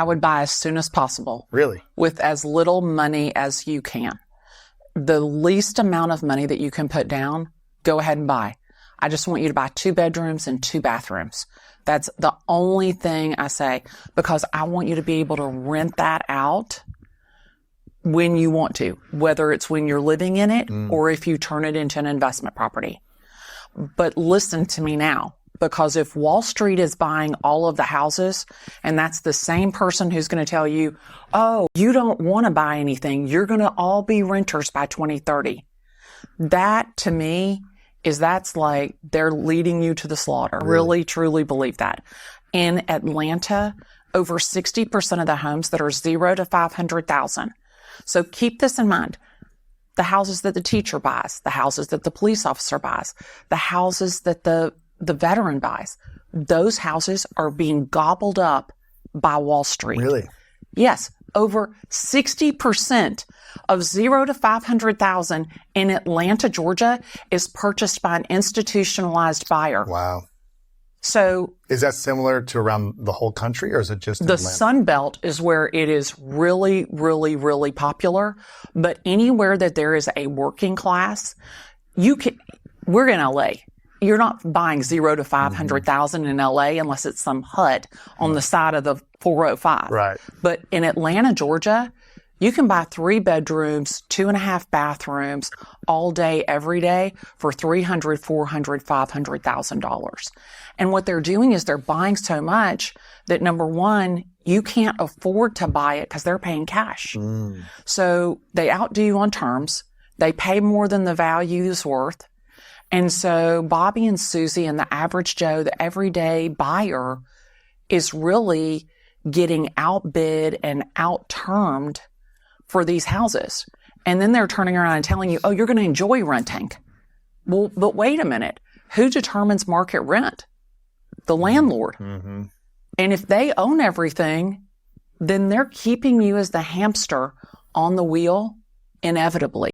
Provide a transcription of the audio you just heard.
I would buy as soon as possible. Really? With as little money as you can. The least amount of money that you can put down, go ahead and buy. I just want you to buy 2 bedrooms and 2 bathrooms. That's the only thing I say, because I want you to be able to rent that out when you want to, whether it's when you're living in it or if you turn it into an investment property. But listen to me now. Because if Wall Street is buying all of the houses, and that's the same person who's going to tell you, oh, you don't want to buy anything, you're going to all be renters by 2030. That, to me, that's like they're leading you to the slaughter. I really, truly believe that. In Atlanta, over 60% of the homes that are 0 to 500,000. So keep this in mind. The houses that the teacher buys, the houses that the police officer buys, the houses that the veteran buys, those houses are being gobbled up by Wall Street. Really? Yes. Over 60% of 0 to 500,000 in Atlanta, Georgia is purchased by an institutionalized buyer. Wow. So is that similar to around the whole country, or is it just in the Atlanta? Sun Belt is where it is really, really, really popular. But anywhere that there is a working class, we're in LA. You're not buying 0 to 500,000 in LA unless it's some hut on the side of the 405. Right. But in Atlanta, Georgia, you can buy 3 bedrooms, 2.5 bathrooms all day, every day for $300,000, $400,000, $500,000. And what they're doing is they're buying so much that, number one, you can't afford to buy it because they're paying cash. So they outdo you on terms. They pay more than the value is worth. And so Bobby and Susie and the average Joe, the everyday buyer, is really getting outbid and out-termed for these houses. And then they're turning around and telling you, oh, you're going to enjoy renting. Well, but wait a minute. Who determines market rent? The landlord. And if they own everything, then they're keeping you as the hamster on the wheel inevitably.